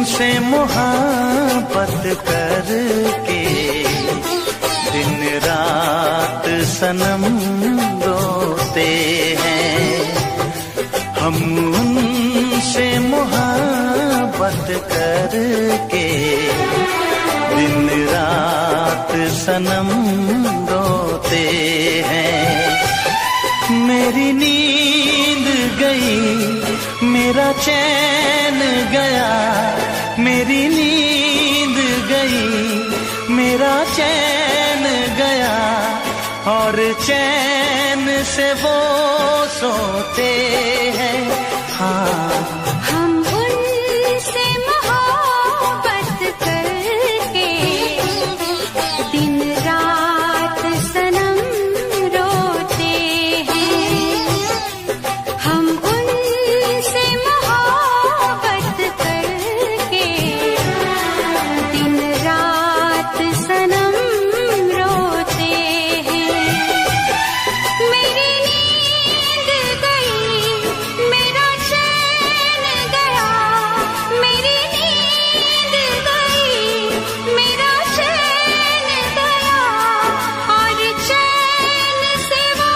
उनसे मोहब्बत करके दिन रात सनम रोते हैं। हम उनसे मोहब्बत करके दिन रात सनम रोते हैं। मेरी नींद गई, मेरा चैन गया, मेरी नींद गई, मेरा चैन गया, और चैन से वो सोते हैं। हाँ, हम उनसे मोहब्बत करके दिन रात सनम रोते हैं। हम उनसे मोहब्बत करके दिन रात सनम रोते हैं। मेरी नींद गई, मेरा चैन गया, मेरी नींद गई, मेरा चैन गया, और चैन से वो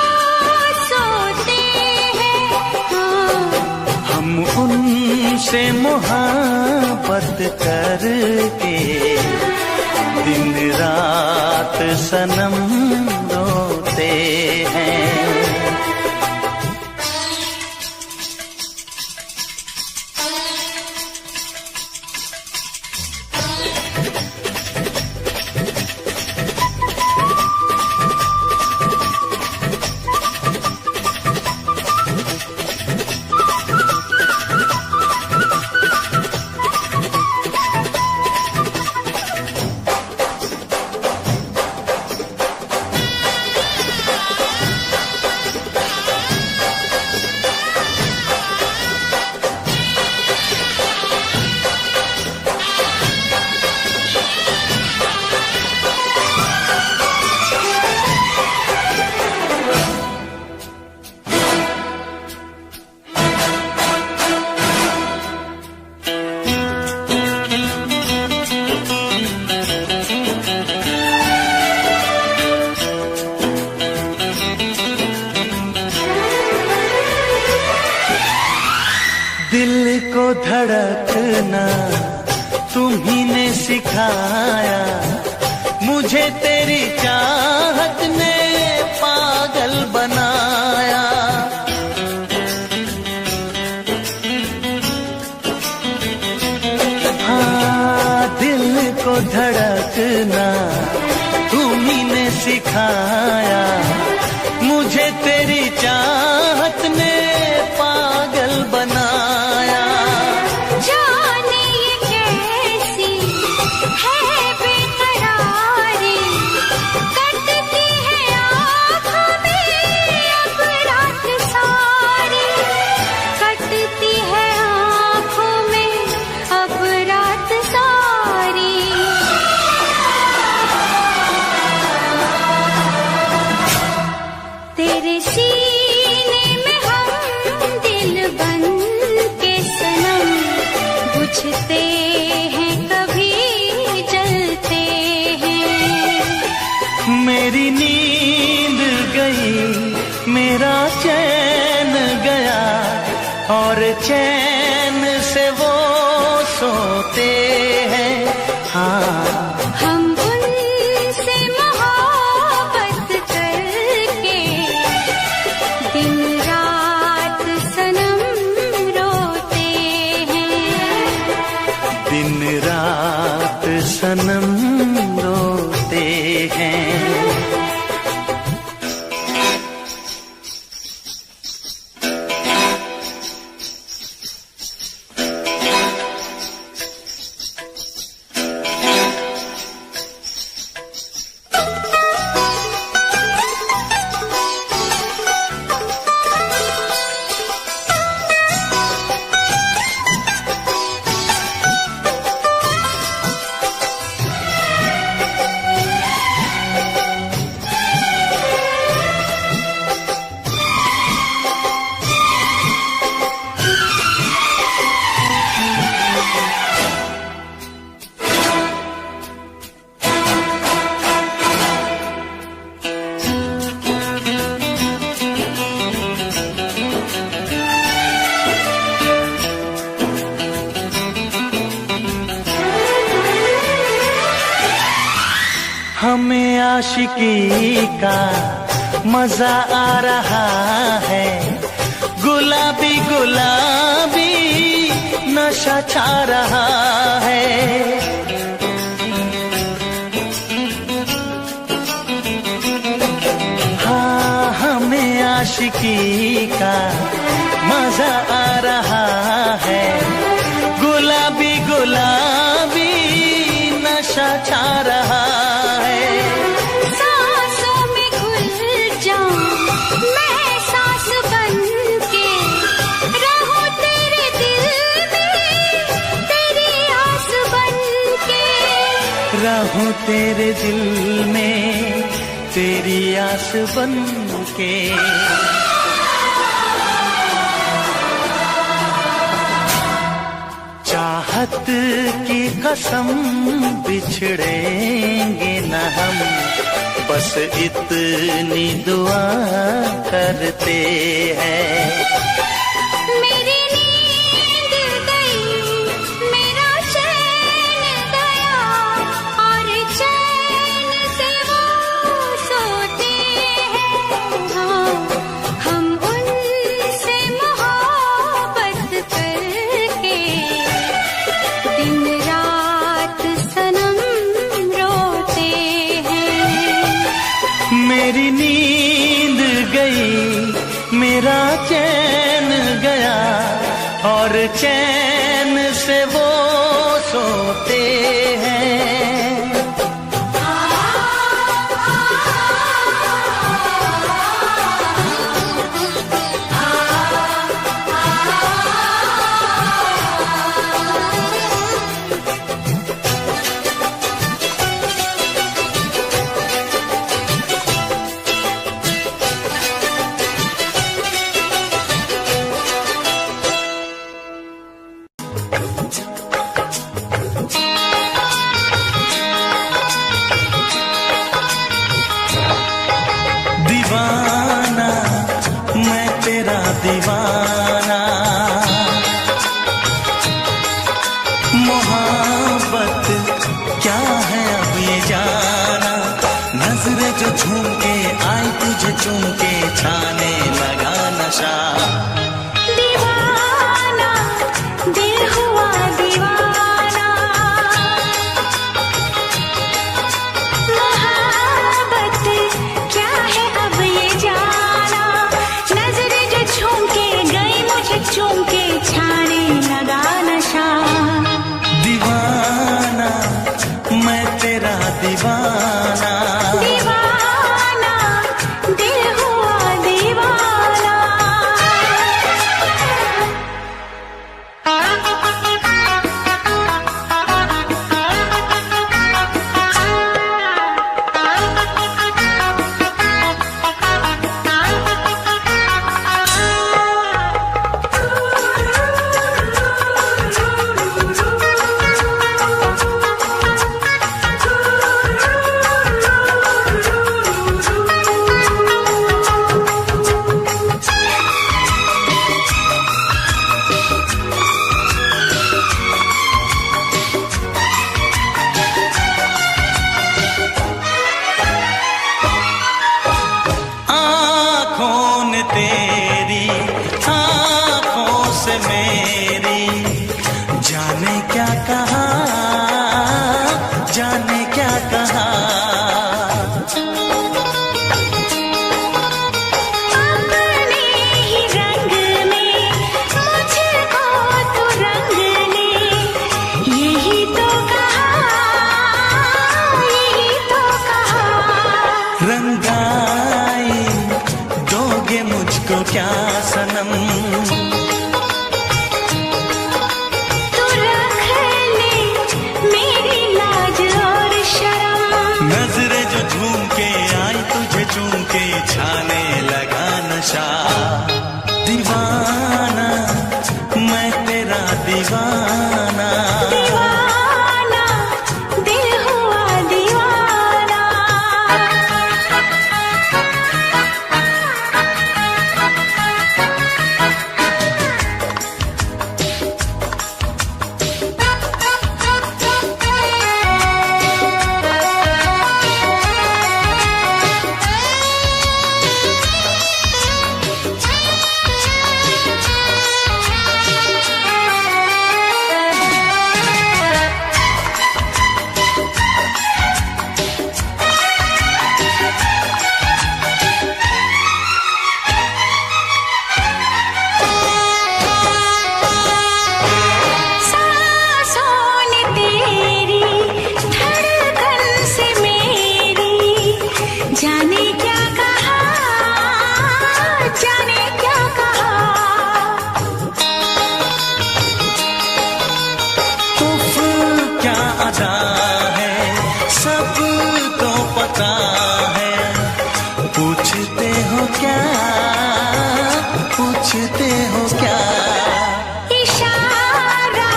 सोते हैं। हाँ, हम उनसे मोहब्बत करके दिन रात सनम रोते हैं। दिल को धड़कना तुम्ही ने सिखाया, मुझे तेरी चाहत ने पागल बनाया। हाँ, दिल को धड़कना तुम्ही ने सिखाया, मुझे तेरी चाहत ने पागल बनाया। जाने ये कैसी है बेकरारी, कटती है आँखों में अब रात सारी, कटती है आँखों में अब रात सारी। तेरे सीने में हम दिल बन के सनम बुझते हैं, कभी जलते हैं। मेरी नींद गई, मेरा चैन गया, और चैन से वो सोते हैं। हाँ, हम उनसे मोहब्बत करके दिन रात सनम रोते हैं। दिन रात सनम रोते हैं। हमें आशिकी का मजा आ रहा है, गुलाबी गुलाबी नशा छा रहा है। हाँ, हमें आशिकी का मजा आ रहा है, गुलाबी गुलाबी नशा छा रहा है। सांसों में घुल जाऊं मैं सांस बन के, रहूं तेरे दिल में तेरी आस बन के, रहूं तेरे दिल में तेरी आस बन के। चाहत की कसम बिछड़ेंगे न हम, बस इतनी दुआ करते हैं। मेरी नींद गई, मेरा चैन गया, और चैन से वो सोते हैं। हाँ, हम उनसे मोहब्बत करके दिन रात सनम रोते हैं। मेरी नींद गई, मेरा चैन गया, और चैन से वो सोते हैं। दीवाना मैं तेरा दीवाना, मोहब्बत क्या है अब ये जाना, नजरें जो झूम के आई तुझे चूम के छाने लगा नशा। दीवाना दिल हुआ दीवाना, मोहब्बत क्या है अब ये जाना, नजरें जो झूम के गई मुझे चूम के छाने लगा नशा। दीवाना मैं तेरा दीवाना, दीवाना दिल हुआ दीवाना। वादा है, सबको पता है। पूछते हो क्या, पूछते हो क्या? इशारा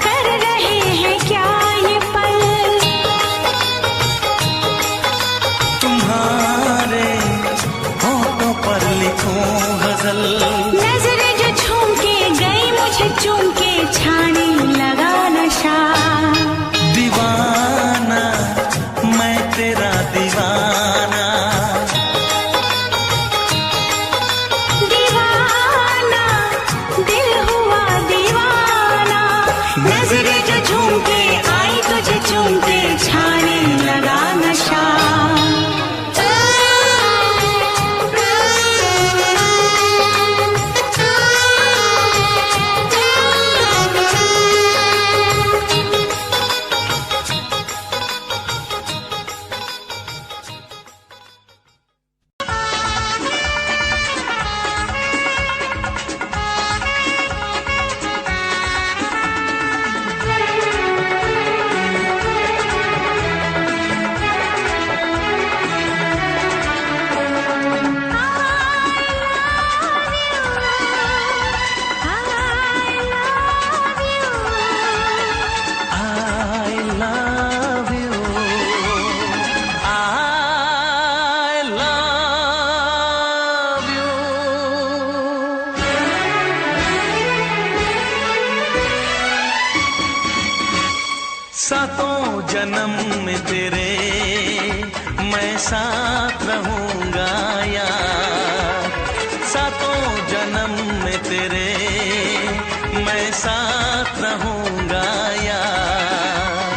कर रहे हैं क्या ये पल? तुम्हारे होठों पर लिखूं गजल। नजरें जो झूम के गई मुझे चूम के, छाने लगा नशा। दीवाना मैं तेरा दीवाना, दीवाना दिल हुआ दीवाना। नजरें जो झूम के आई तुझे चूम के, छाने लगा नशा। सातों जन्म में तेरे मैं साथ रहूंगा यार। सातों जन्म में तेरे मैं साथ रहूंगा यार।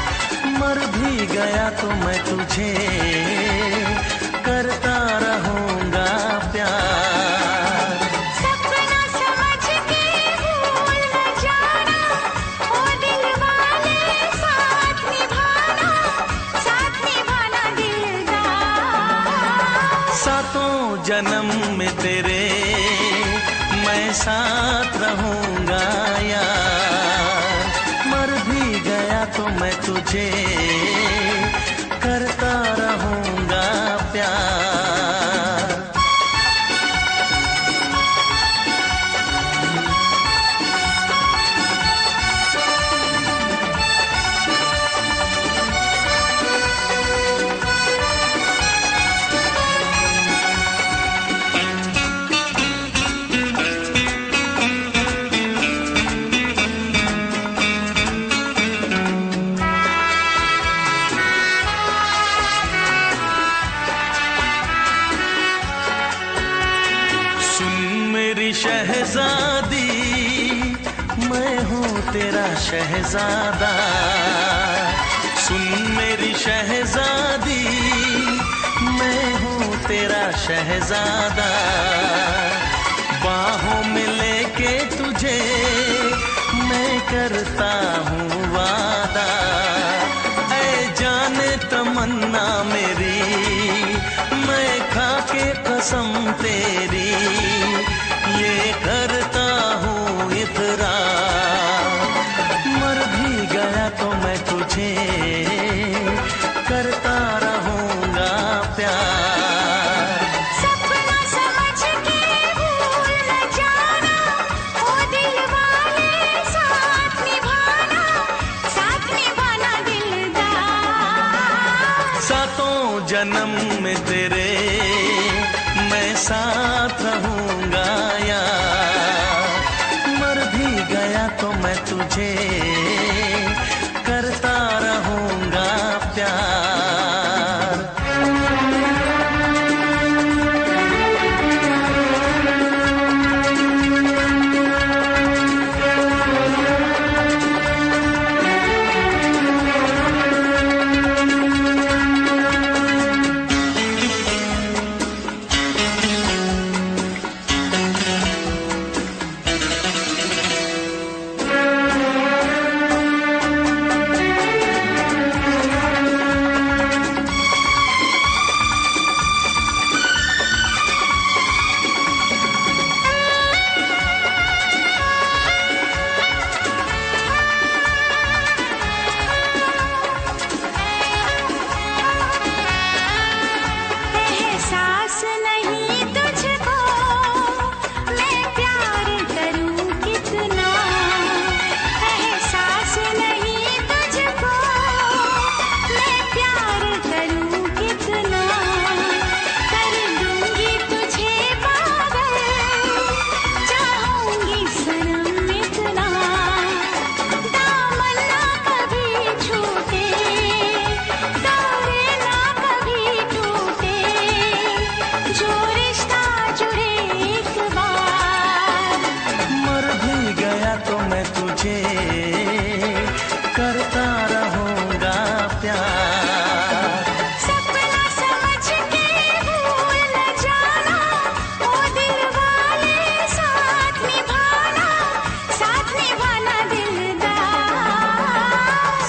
मर भी गया तो मैं तुझे करता रहूंगा प्यार। सपना समझ के भूल न जाना, ओ दिल वाले साथ निभाना दिलदार। सातों जन्म में तेरे मैं साथ रहूंगा यार। मर भी गया तो मैं तुझे करता रहूंगा प्यार। शहजादी मैं हूँ तेरा शहजादा। सुन मेरी शहजादी मैं हूँ तेरा शहजादा। बाहों में लेके तुझे मैं करता हूँ वादा। ऐ जाने तमन्ना मेरी मैं खा के कसम तेरी ये करता हूँ इकरार। मर भी गया तो मैं तुझे करता रहूंगा प्यार। सपना समझ के भूल न जाना, ओ दिल वाले साथ निभाना दिलदार। सातों जन्म में तेरे मैं साथ रहूंगा यार। मर भी गया तो मैं तुझे करता रहूंगा प्यार।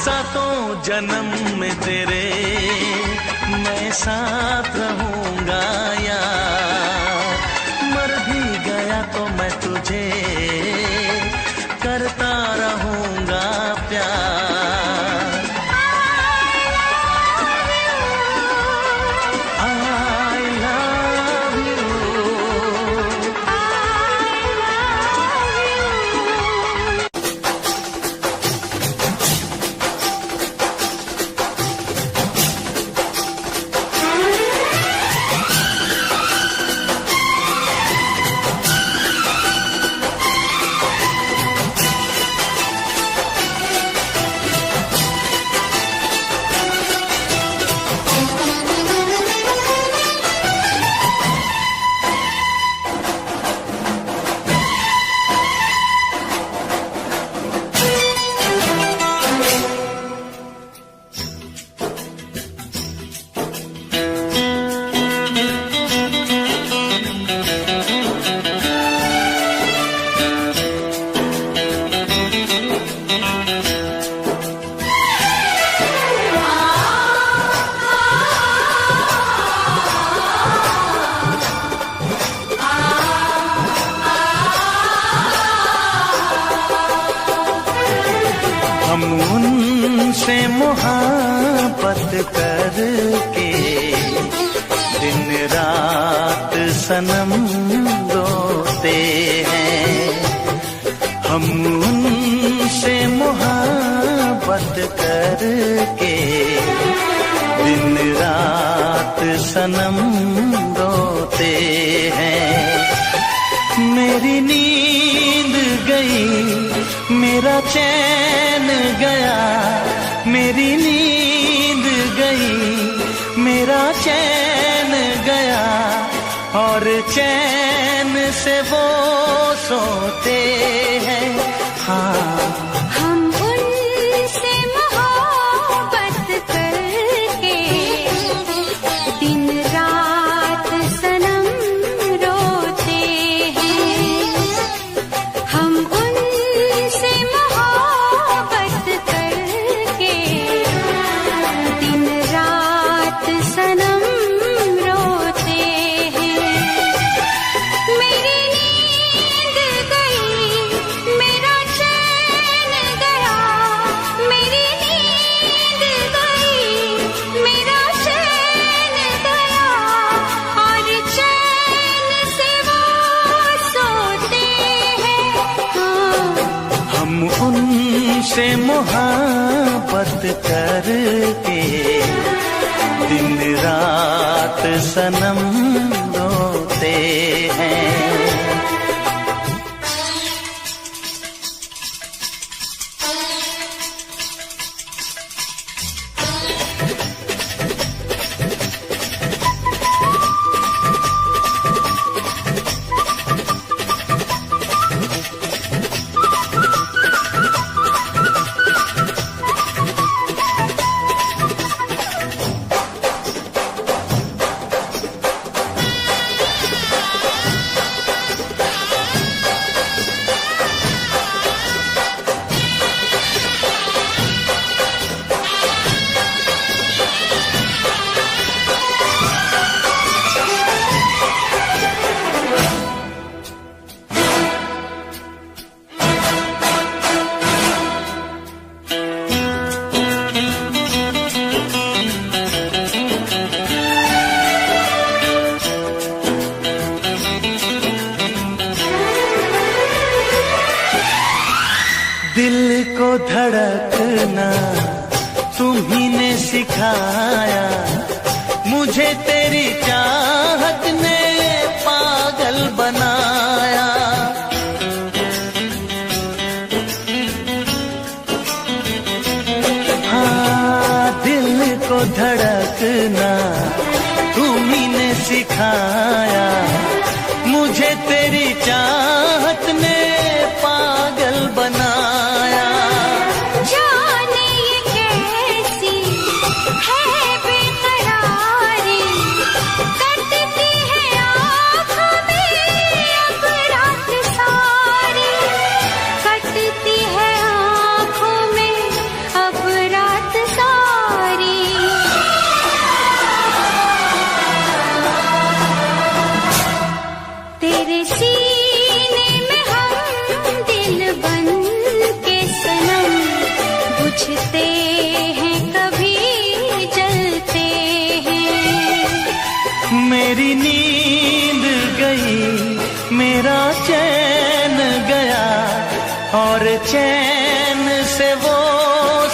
सातों जन्म में तेरे मैं साथ रहूंगा यार, मर भी गया तो मैं तुझे करता रहूंगा प्यार। I love you, हम उनसे मोहब्बत करके दिन रात सनम रोते हैं। हम उनसे मोहब्बत करके दिन रात सनम रोते हैं। मेरी नींद गई, मेरा चैन गया, मेरी नींद गई, मेरा चैन गया, और चैन से वो सोते हैं। हाँ, हम उनसे मोहब्बत करके दिन रात सनम रोते हैं। हम उनसे मोहब्बत करके दिन रात सनम रोते हैं। मेरी नींद गई, मेरा चैन गया, मेरी नींद गई, मेरा चैन गया, और चैन से वो सोते हैं। हाँ, हम उनसे मोहब्बत करके दिन रात सनम रोते हैं। दिल को धड़कना तुम्ही ने सिखाया, मुझे तेरी चाहत ने पागल बनाया। हाँ, दिल को धड़कना तुम्ही ने सिखाया, मुझे तेरी चाहत ने पागल बनाया। जाने ये कैसी है बेकरारी, कटती है आँखों में अब रात सारी, कटती है आँखों में अब रात चैन से वो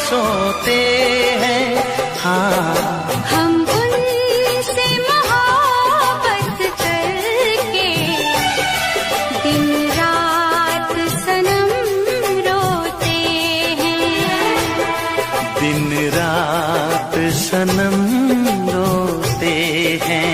सोते हैं। हाँ, हम उनसे मोहब्बत करके दिन रात सनम रोते हैं। दिन रात सनम रोते हैं।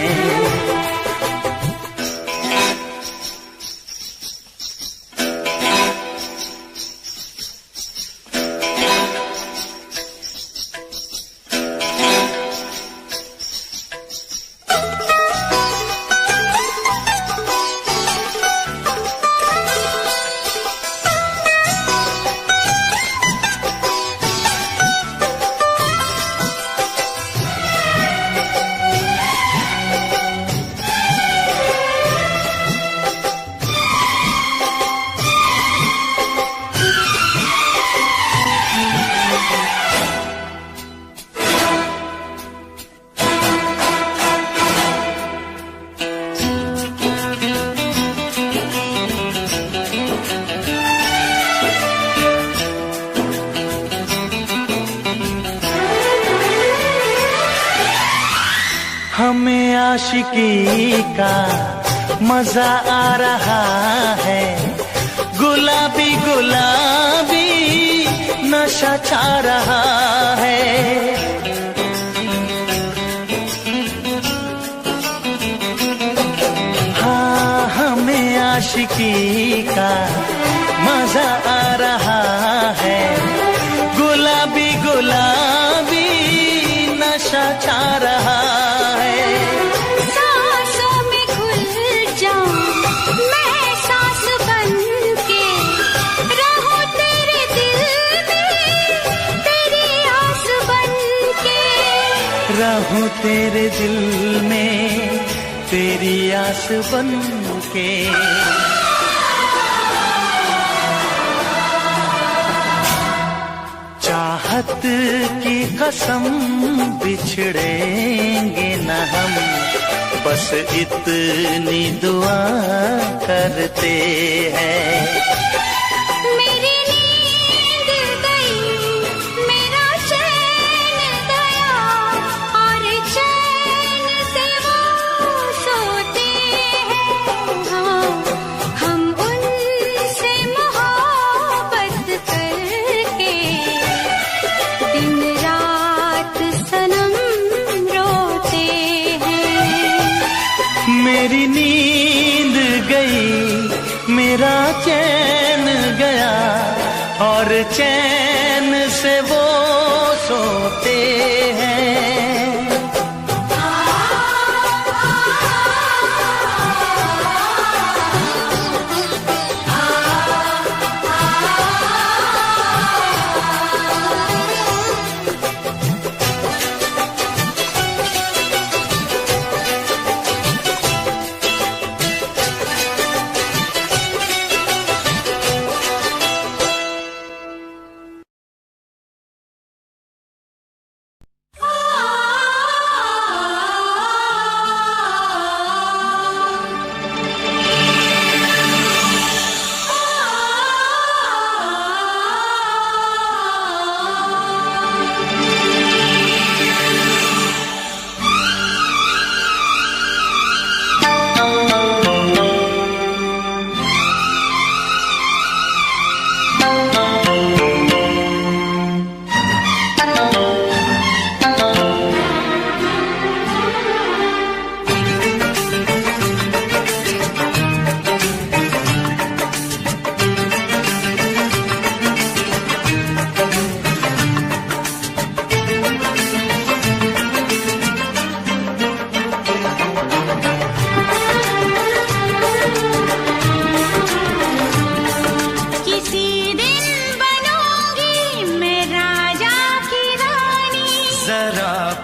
हमें आशिकी का मजा आ रहा है। गुलाबी गुलाबी नशा छा रहा है। हाँ, हमें आशिकी का मजा आ रहा है। गुलाबी गुलाबी नशा छा रहा है। सांसों में घुल जाऊं मैं सांस बन के, रहूं तेरे दिल में तेरी आस बन के। रहूं तेरे दिल में तेरी आस बन के। चाहत की कसम बिछड़ेंगे न हम, बस इतनी दुआ करते हैं। मेरी नींद गई, मेरा चैन गया, और चैन से वो सोते हैं। हाँ, हम उनसे मोहब्बत करके दिन रात सनम रोते हैं। मेरी नींद गई, मेरा चैन गया, और चैन से वो सोते हैं।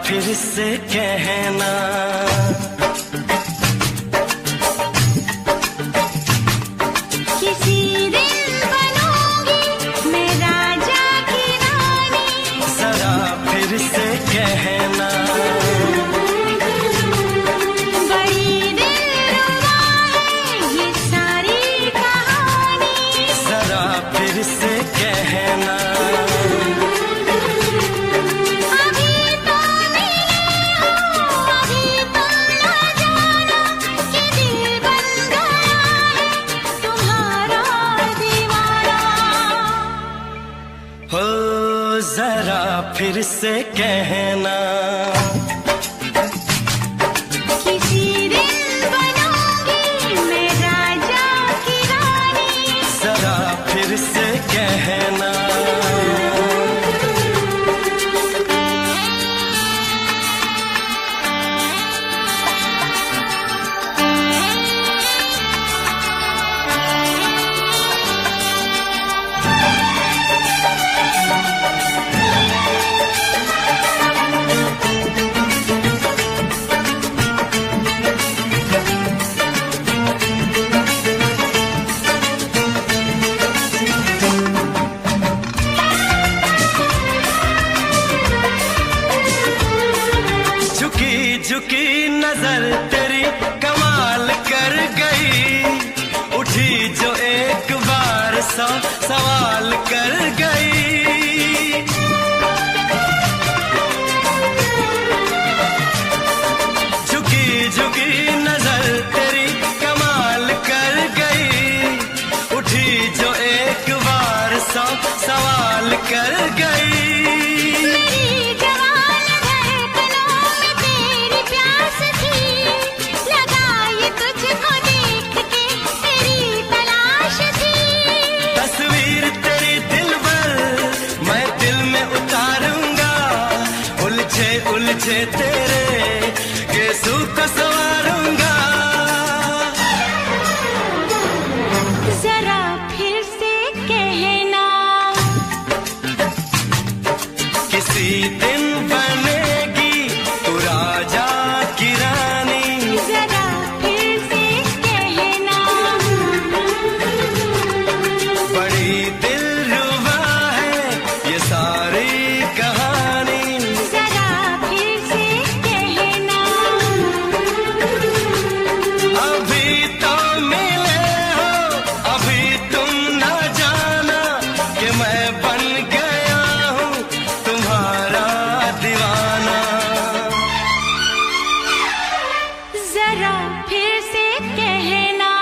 फिर से कहना, किसी दिन बनूंगी मैं राजा की रानी। जरा फिर से कहना, बड़ी दिलरुबा है ये सारी कहानी। जरा फिर से कहना। फिर से कहना, किसी दिन बनूंगी मैं राजा की रानी। जरा फिर से कहना, झुकी नजर तेरी कमाल कर गई, उठी जो एक बार सौ सवाल कर गई। झुकी झुकी नजर तेरी कमाल कर गई, उठी जो एक बार सौ सवाल कर गई। उलझे तेरे गेसू को संवारूंगा, जरा फिर से कहना, किसी दिन बनेगी तू राजा की रानी। जरा फिर से कहना, बड़ी दिलरुबा है ये सारी कहानी। अभी तो मिले हो, अभी तुम ना जाना कि मैं बन गया हूँ तुम्हारा दीवाना। जरा फिर से कहना,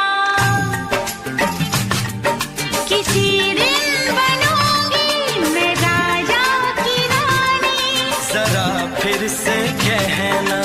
किसी दिन बनूंगी मैं राजा की रानी। जरा फिर से कहना,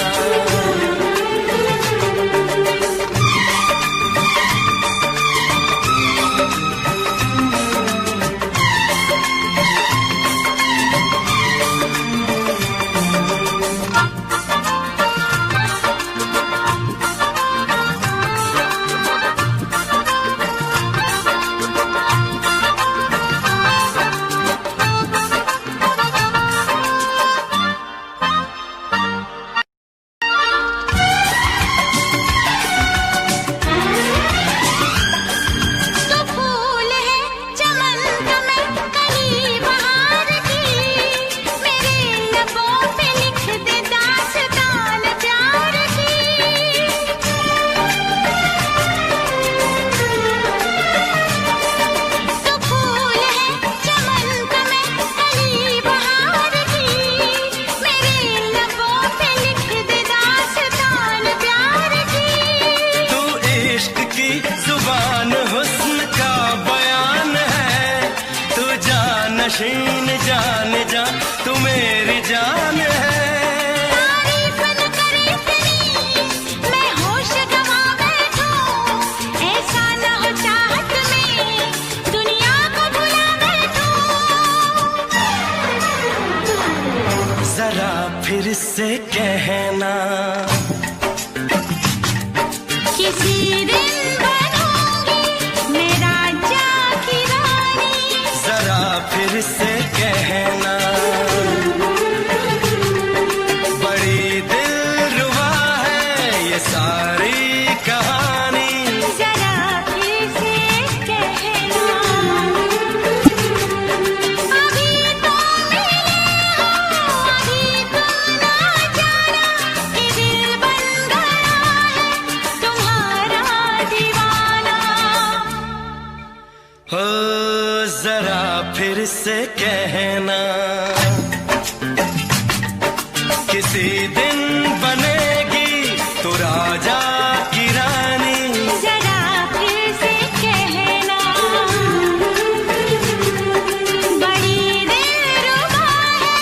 जुबान हुस्न का बयान है, तू जानशीन जान जा तू मेरी जान है। तारीफ न करे तेरी मैं होश गंवा बैठूं, ऐसा न हो चाहत में दुनिया को भुला बैठूं। जरा फिर से कहना, किसी दिन बनूंगी मैं राजा की रानी। जरा फिर से कहना, बड़ी दिलरुबा है ये सारी कहानी। जरा फिर से कहना, अभी तो मिले हो, अभी तुम ना जाना कि दिल बन गया है तुम्हारा दीवाना। हो जरा फिर से कहना, किसी दिन बनेगी तू राजा की रानी। जरा फिर से कहना, बड़ी दिलरुबा है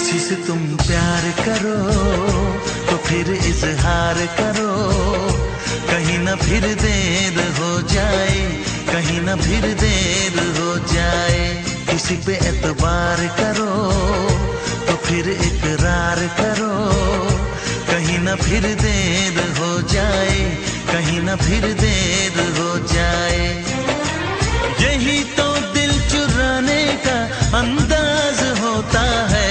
किसी से तुम प्यार करो तो फिर इजहार करो, कहीं ना फिर देर हो जाए, कहीं ना फिर देर हो जाए। किसी पे एतबार करो तो फिर इकरार करो, कहीं ना फिर देर हो जाए, कहीं ना फिर देर हो जाए। यही तो दिल चुराने का अंदाज होता है।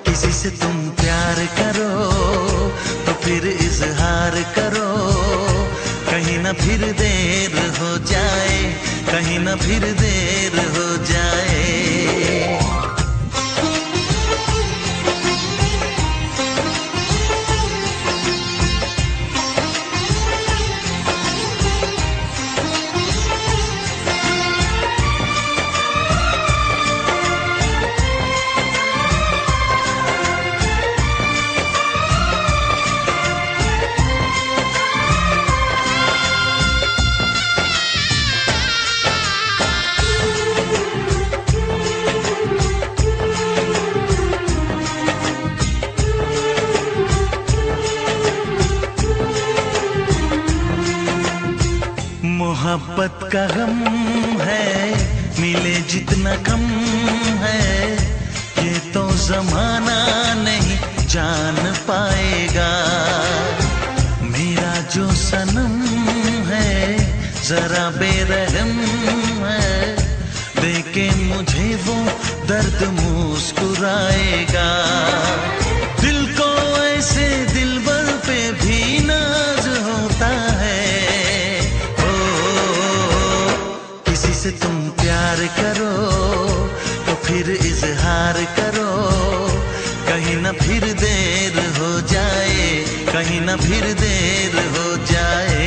किसी से तुम प्यार करो तो फिर इजहार करो, कहीं ना फिर देर हो जाए, कहीं ना फिर देर हो जाए। मोहब्बत का गम है, मिले जितना कम है, ये तो जमाना नहीं जान पाएगा। मेरा जो सनम है जरा बेरहम है, देखे मुझे वो दर्द मुस्कुराएगा। दिल को ऐसे दिलबर पे भी नाज होता है। से तुम प्यार करो तो फिर इजहार करो, कहीं ना फिर देर हो जाए, कहीं ना फिर देर हो जाए।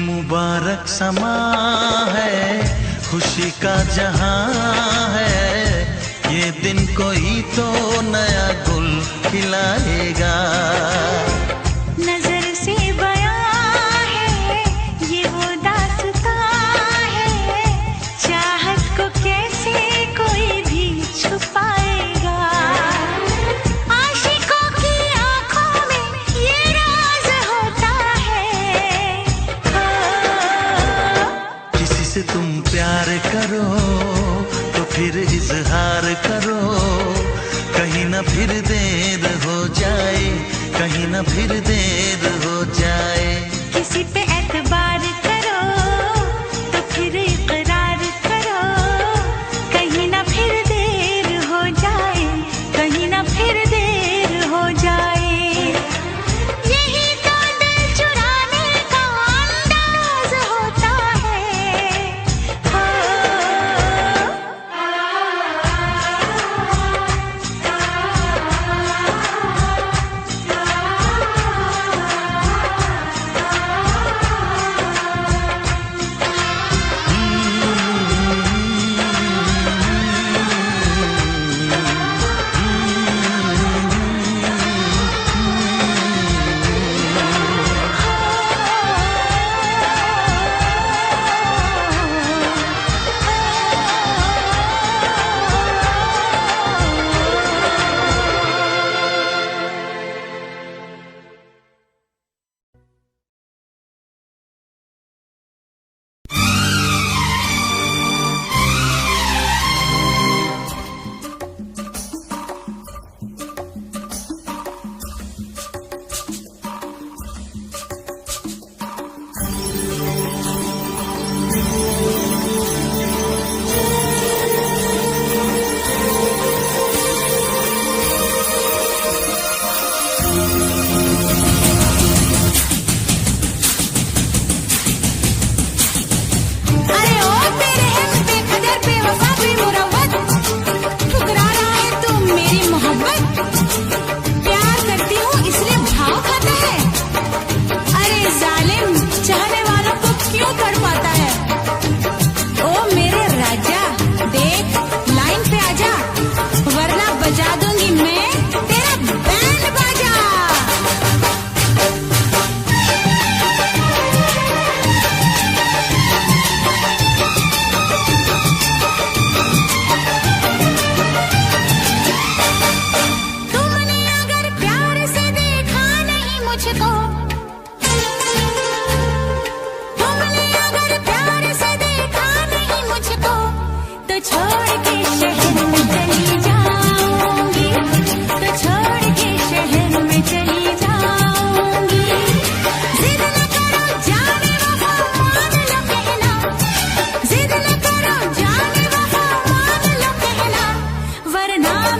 मुबारक समा है, खुशी का जहां है, ये दिन कोई तो नया गुल खिलाएगा। नजर से बयां है ये वो दास्तां है, चाहत को कैसे कोई भी छुपाएगा। आशिकों की आंखों में ये राज होता है। किसी से तुम प्यार करो तो फिर इजहार करो, कहीं ना फिर देर हो जाए, कहीं ना फिर देर हो जाए। किसी पे एतबार करो तो फिर इकरार करो, कहीं ना फिर देर हो जाए, कहीं ना फिर देर हो जाए। यही तो दिल चुराने का अंदाज होता है।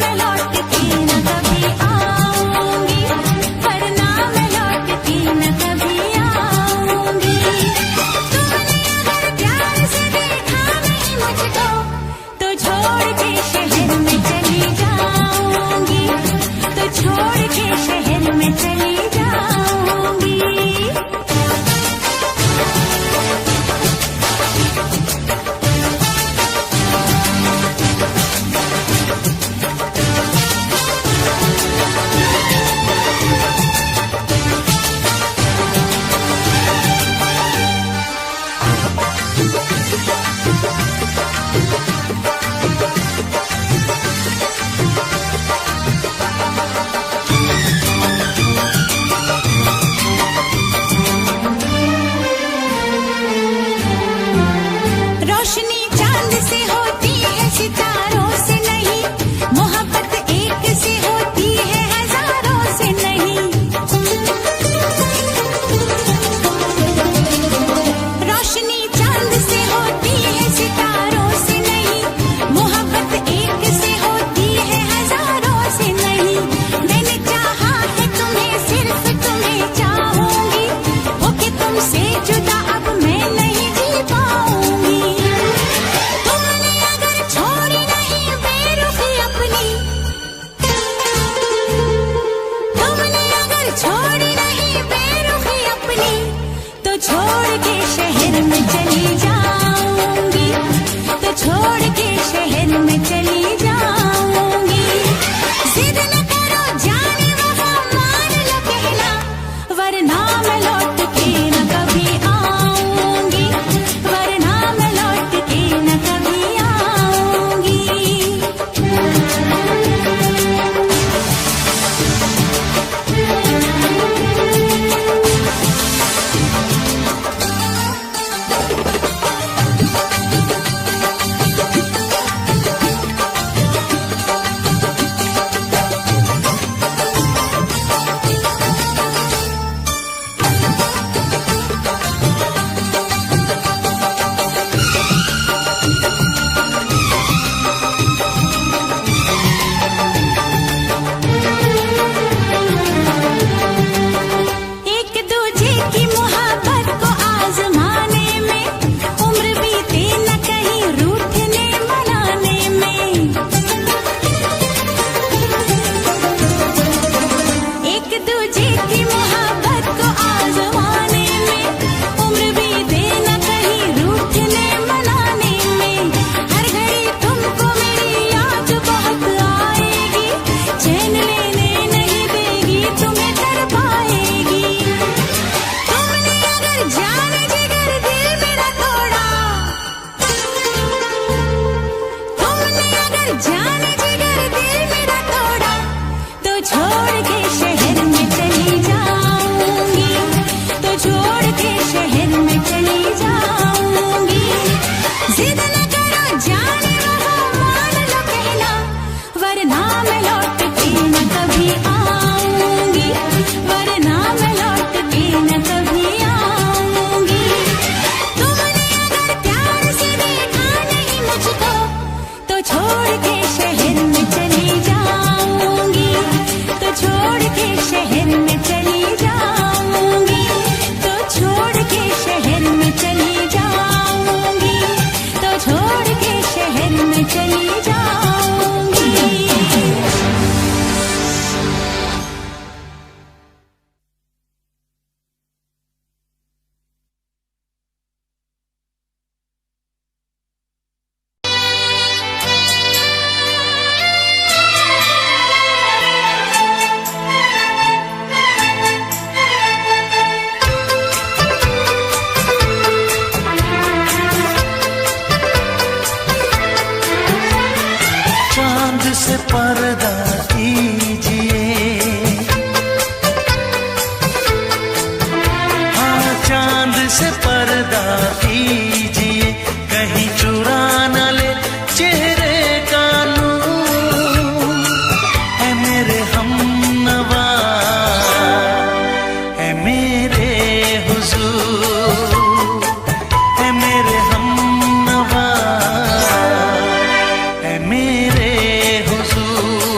मैं लौट के न कभी आऊंगी, वरना मैं लौट के न कभी आऊंगी। तुमने अगर प्यार से देखा नहीं मुझको, तो छोड़ के शहर में चली जाऊंगी, तो छोड़ के शहर में चली जाऊंगी। रोशनी चांद से होती है, सितारों से नहीं, मोहब्बत एक से होती है, हजारों से नहीं। रोशनी चांद से होती है, सितारों से नहीं, मोहब्बत एक से होती है, हजारों से नहीं। मैंने चाहा है तुम्हें, सिर्फ तुम्हें चाहूंगी, होके तुमसे जुदा अब मैं नहीं जी पाऊंगी। तुमने अगर छोड़ी नहीं बेरुखी अपनी, तुमने अगर छोड़ी नहीं बेरुखी अपनी, तो छोड़ के शहर में चली जाऊंगी, तो छोड़ के शहर में चली जाऊंगी। जिद न करो जाने वफा, मान लो कहना, वरना मैं लौट के न कभी आऊंगी, वरना मैं लौट के न कभी आऊंगी। एक दूजे की मोहब्बत को आजमाने में, उम्र बीते न कहीं रूठने मनाने में। एक दूजे की मोहब्बत को आजमाने में, उम्र बीते न कहीं रूठने मनाने में। हर घड़ी तुमको मेरी याद बहुत आएगी, चैन लेने नहीं देगी, तुम्हें कर पाएगी। तुमने अगर जाने जिगर दिल मेरा तोड़ा, तुमने अगर जाने जिगर दिल मेरा तोड़ा, तो छोड़ के शहर में चली जाऊंगी, तो छोड़ के शहर में चली जाऊंगी। जिद न करो जाने वफा, मान लो कहना, वरना मैं लौट के न कभी आऊंगी, वरना मैं लौट के न कभी आऊंगी। तुमने अगर प्यार से देखा नहीं मुझको, तो छोड़ के शहर में चली जाऊंगी, तो छोड़ के शहर में चली जाऊंगी, तो छोड़ के शहर में चली जाऊंगी, तो छोड़ के शहर में चली जाऊंगी। चांद से पर्दा कीजिए, हाँ चांद से पर्दा कीजिए, कहीं चुरा न ले चेहरे का नूर। है मेरे हमनवा, है मेरे हुजूर, है मेरे हमनवा, है मेरे हुजूर।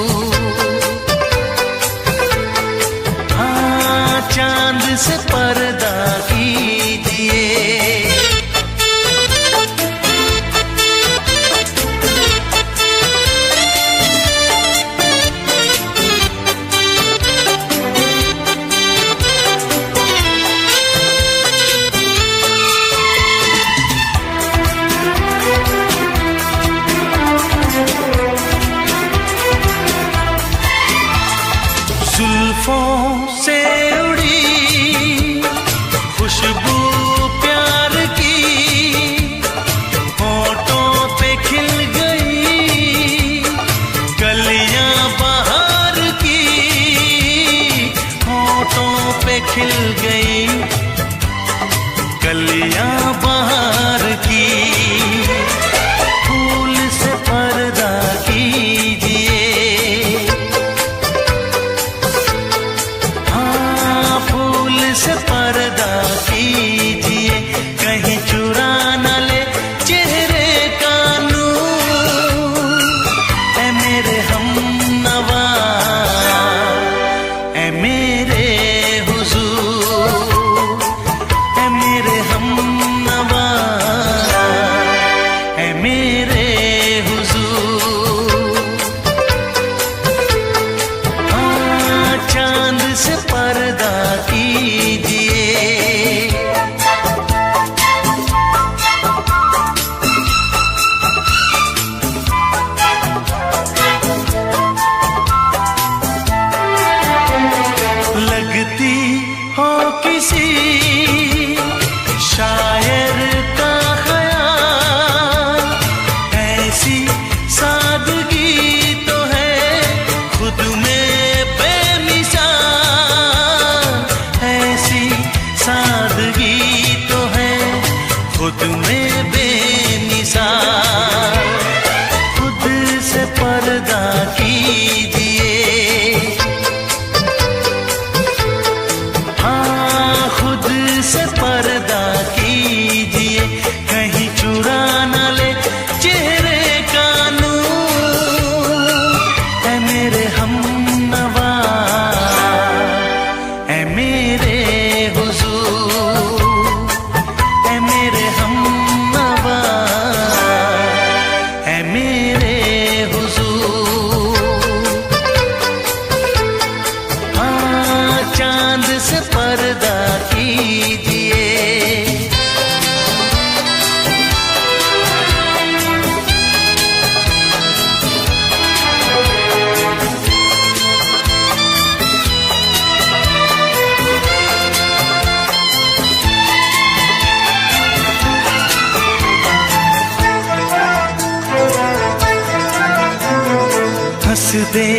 दे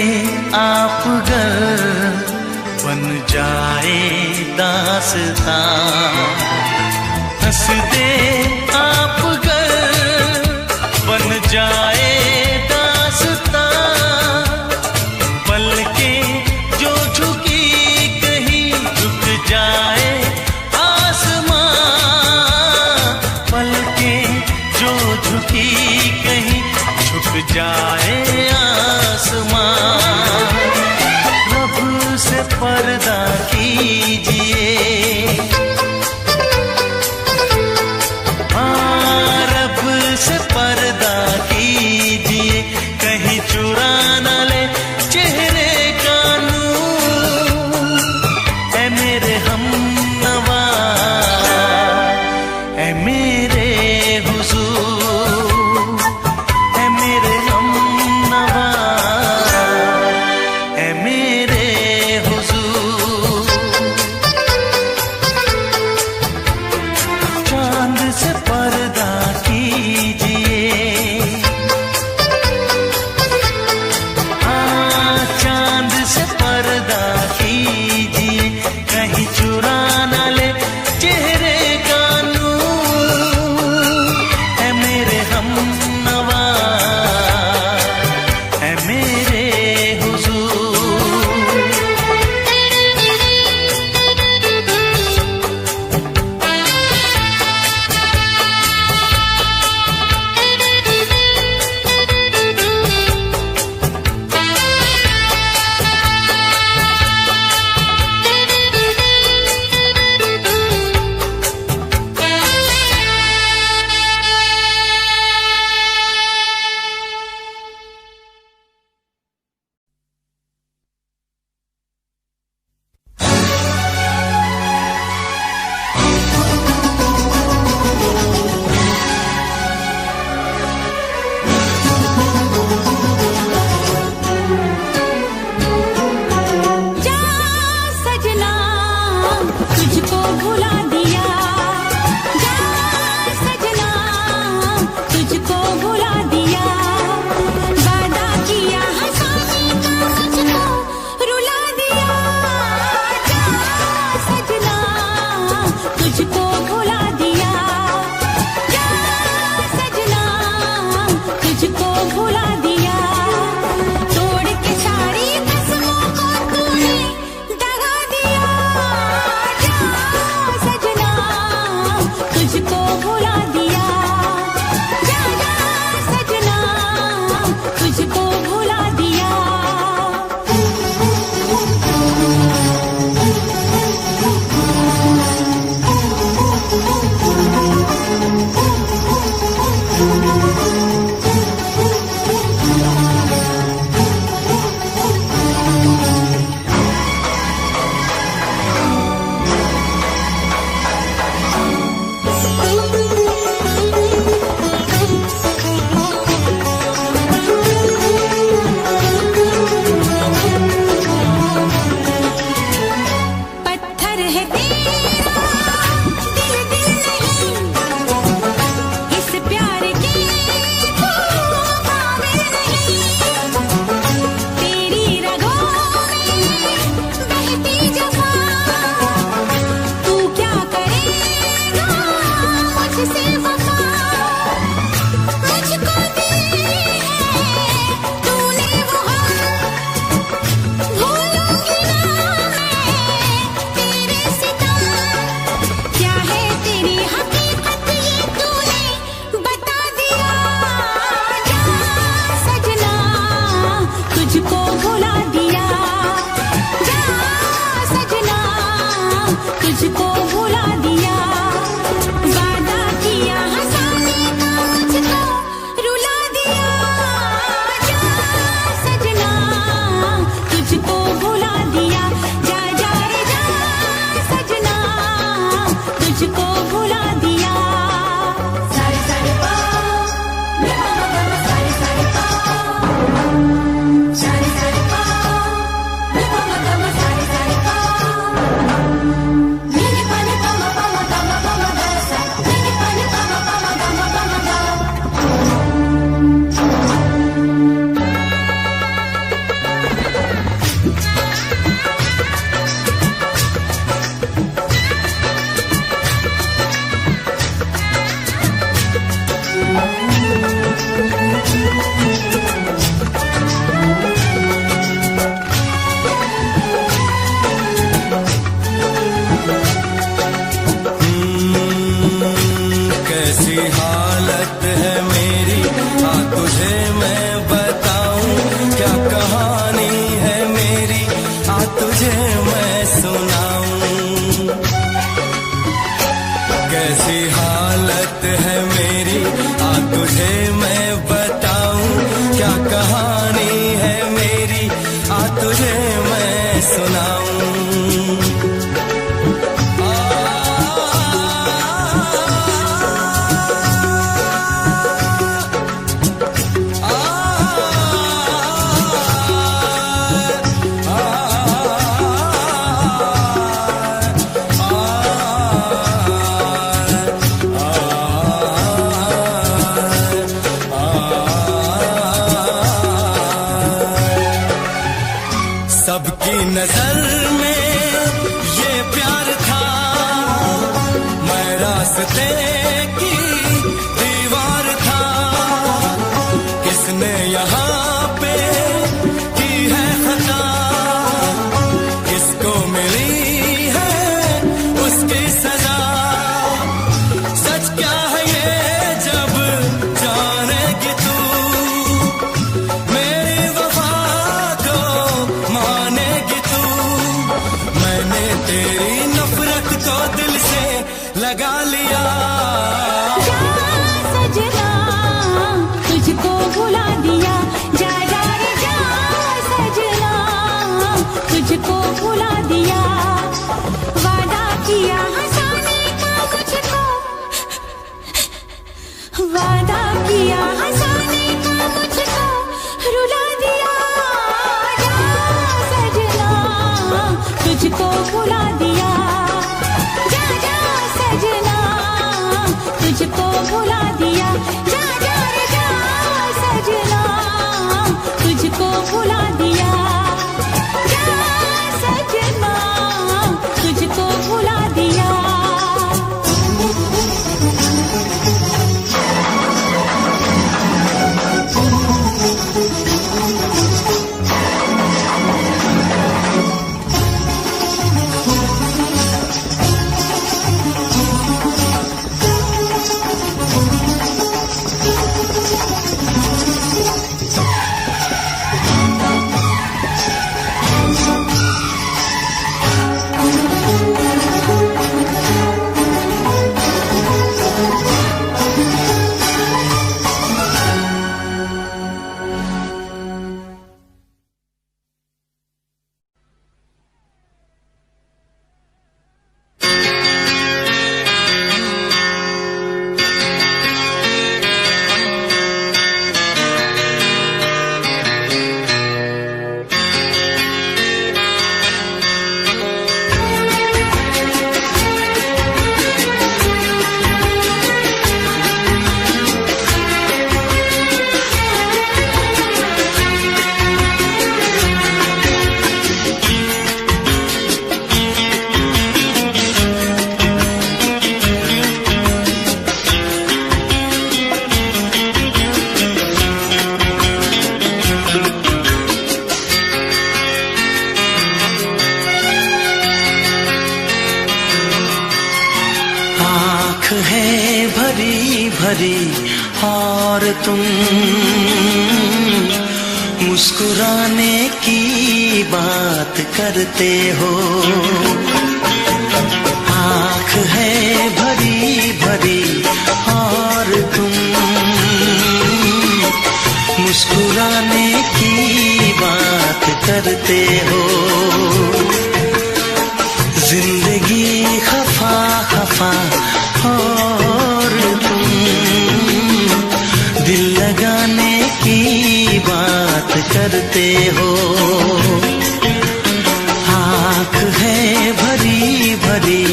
आप गर बन जाए दास्तां, हंस दे आप गर बन जाए दास्तां, पलकें जो झुकी कहीं झुक जाए आसमां, पलकें जो झुकी कहीं झुक जाए आसमां। रब से पर्दा कीजिए, रब से पर्दा कीजिए, कहीं चुरा न ले चेहरे का नूर। ऐ मेरे हमनवा, ऐ मेरे हुजूर, ऐ मेरे हमनवा, ऐ मेरे हुजूर। चांद से पर्दा कीजिए, चांद से पर्दा कीजिए, कहीं चुरा न ले चेहरे का नूर। है मेरे हमनवा, है मेरे हुजूर। तुझे मैं सुनाऊं। सबकी नजर में ये प्यार था, मैं रास्ते की दीवार था। किसने यहाँ पे की है खता, किसको मिली है उसकी सजा। सच क्या है ये जब जानेगी तू, मेरी वफा को मानेगी तू। मैंने तेरी नफरत को दिल से लगा लिया। जा सजना तुझको भुला दिया, जा जा रे जा सजना तुझको भुला दिया। वादा किया हंसाने का मुझको, वादा किया हंसाने का मुझको रुला दिया। जा सजना तुझको भुला दिया, जा जा सजना तुझको भुला दिया। जा जा रे जा सजना तुझको भुला दिया, जा सजना तुझको भुला दिया। है भरी भरी और तुम मुस्कुराने की बात करते हो। आँख है भरी भरी और तुम मुस्कुराने की बात करते हो। जिंदगी खफा खफा और तुम दिल लगाने की बात करते हो। आँख है भरी भरी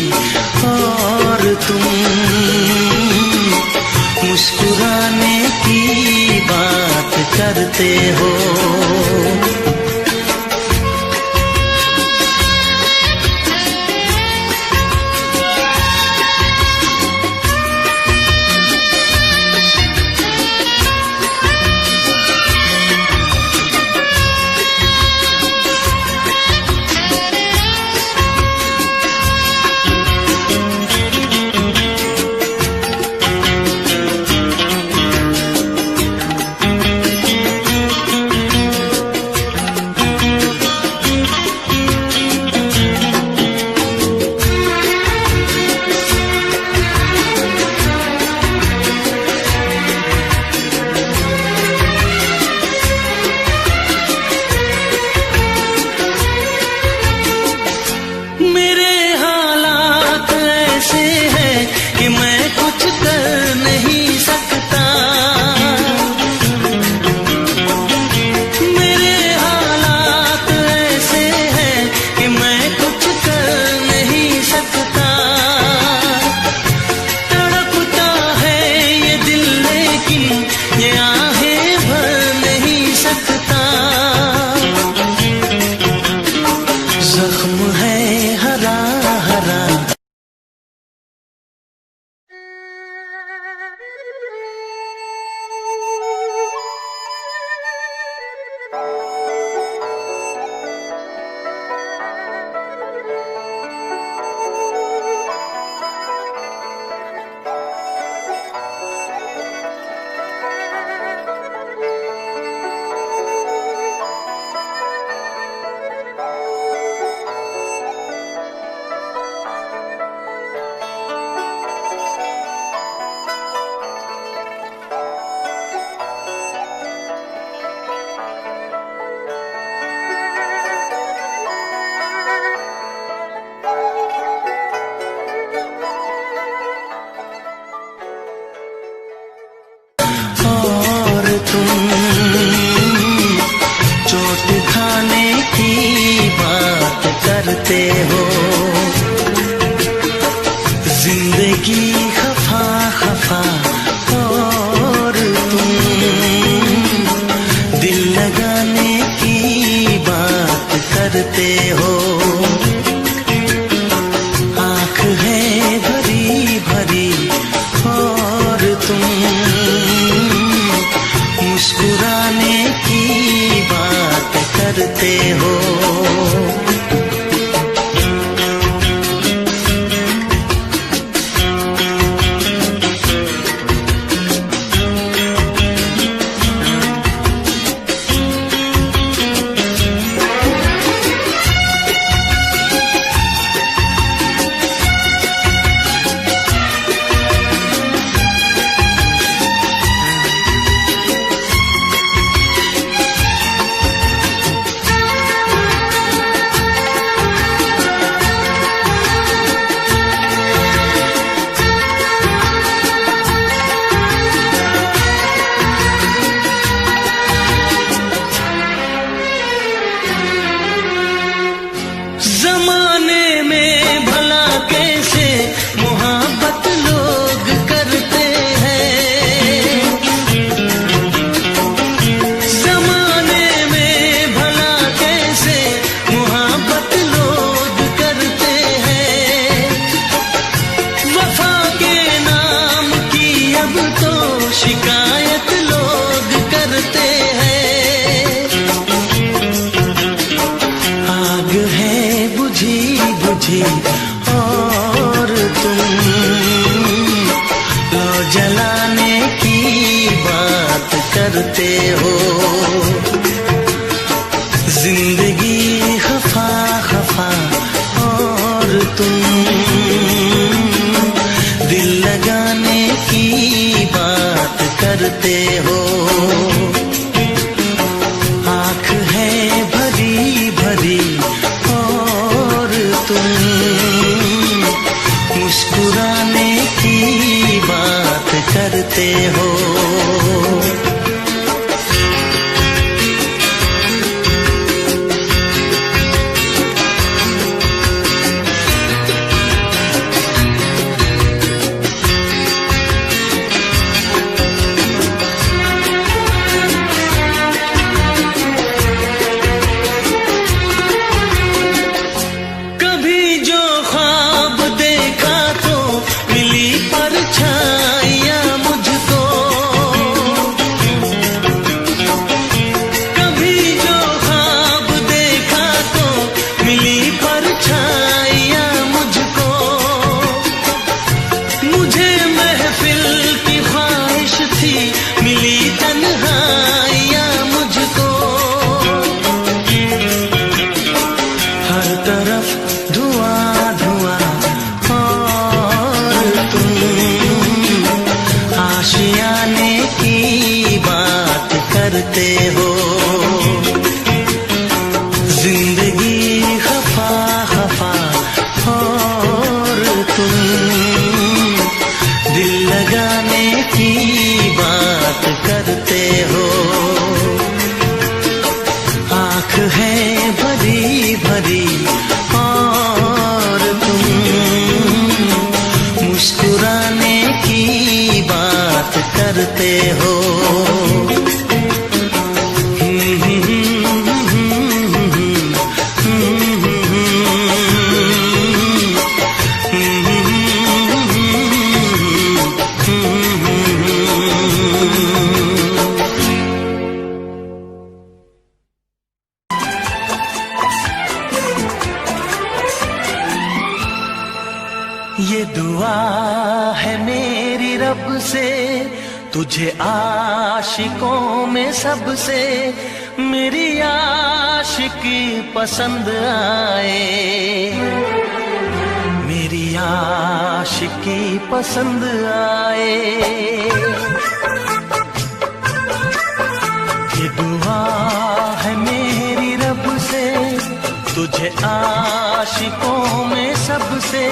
और तुम मुस्कुराने की बात करते हो। मुस्कुराने की बात करते हो। जिंदगी खफा खफा और तुम दिल लगाने की बात करते हो। आँख है भरी भरी और तुम मुस्कुराने की बात करते हो। जमाने में भला कैसे मोहब्बत लोग करते हैं। जमाने में भला कैसे मोहब्बत लोग करते हैं। वफा के नाम की अब तो शिकायत लोग करते हैं। आग है बुझी बुझी और तुम लो जलाने की बात करते हो। जिंदगी खफा खफा और तुम दिल लगाने की बात करते हो। आँख है भरी भरी और तुम मुस्कुराने की बात करते हो। कभी जो ख्वाब देखा तो मिली परछाइयाँ मुझको। कभी जो ख्वाब देखा तो मिली परछाइयाँ मुझको। मुझे महफिल की ख्वाहिश थी मिली तन्हाइयाँ मुझको। हर तरफ धुआं धुआं और तुम आशियाने की बात करते हो। जिंदगी खफा खफा और तुम दिल लगाने की बात करते हो। आँख है भरी भरी और तुम मुस्कुराने की बात करते हो। ये दुआ है मेरी रब से तुझे आशिकों में सबसे मेरी आशिकी पसंद आए। मेरी आशिकी पसंद आए। ये दुआ है मेरी रब से तुझे आशिकों में सबसे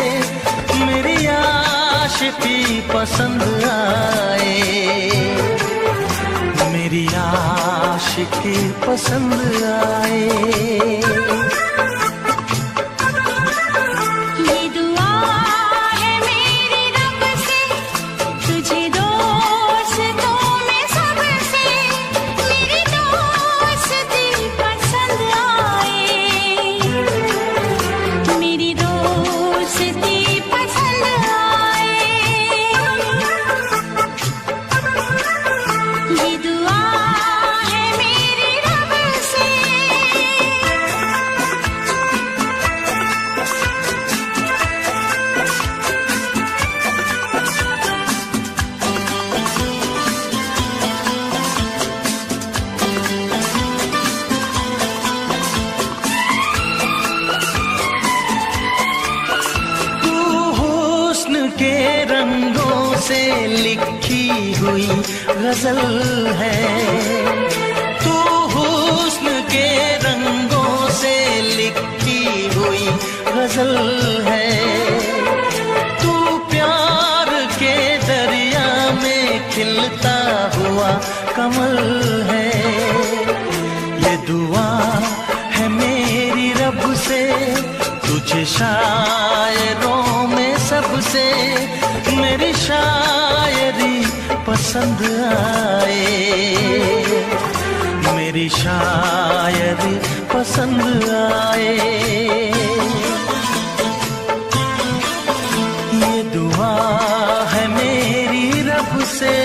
मेरी आशिकी पसंद आए। मेरी आशिकी आशिकी पसंद आए। ये दुआ है मेरी रब से, तुझे दोस्तों में सबसे मेरी दोस्ती पसंद आए। मेरी दोस्ती पसंद आए। ये दुआ है मेरी रब से। तू हुस्न के रंगों से लिखी हुई गजल है। तू हुस्न के रंगों से लिखी हुई गजल है। तू प्यार के दरिया में खिलता हुआ कमल है। ये दुआ है मेरी रब से, तुझे शायरों में सबसे मेरी शायरी पसंद आए। मेरी शायरी पसंद आए। ये दुआ है मेरी रब से।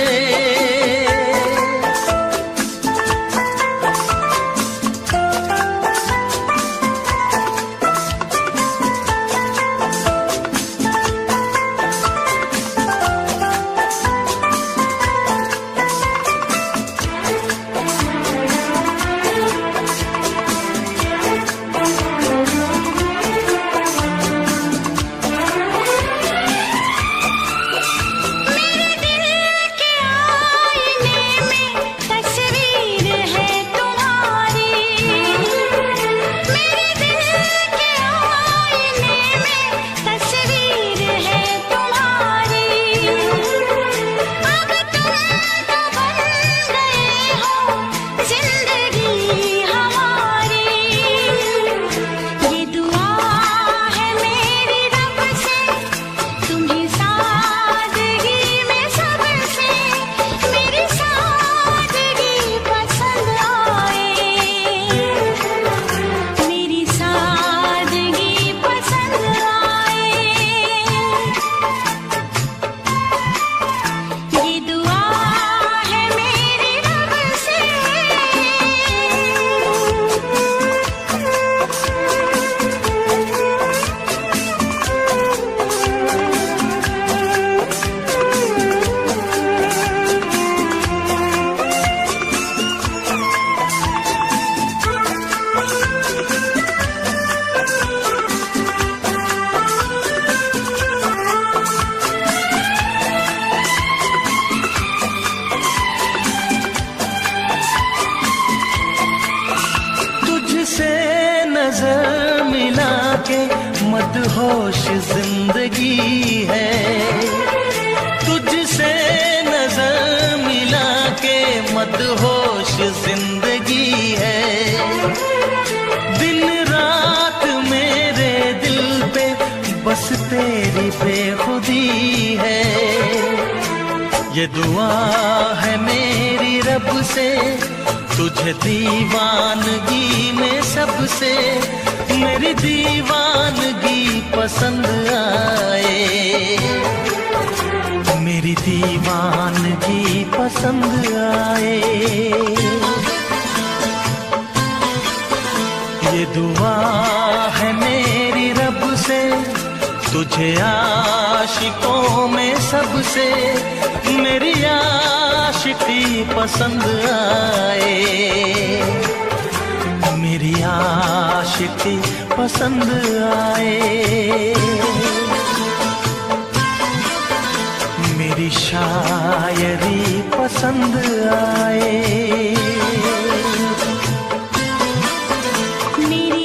मेरे दिल के आईने में तस्वीर है तुम्हारी। मेरे दिल के आईने में तस्वीर है तुम्हारी। अब तुम तो बन गए हो जिंदगी हमारी। ये दुआ है मेरी रब से, तुम्हें सादगी में सबसे मेरी सादगी पसंद आए। मेरी सादगी पसंद आए। ये दुआ है मेरी रब से। तुझसे नजर मिला के मदहोश जिंदगी है। तुझसे नजर मिला के मदहोश जिंदगी है। दिन रात मेरे दिल पे बस तेरी बेखुदी है। ये दुआ है मेरी रब से, तुझे दीवानगी में सबसे मेरी दीवानगी पसंद आए। मेरी दीवानगी पसंद आए। ये दुआ है मेरी रब से, तुझे आशिकों में सबसे मेरी आशिकी पसंद आए। मेरी आशिकी पसंद आए। मेरी शायरी पसंद आए। मेरी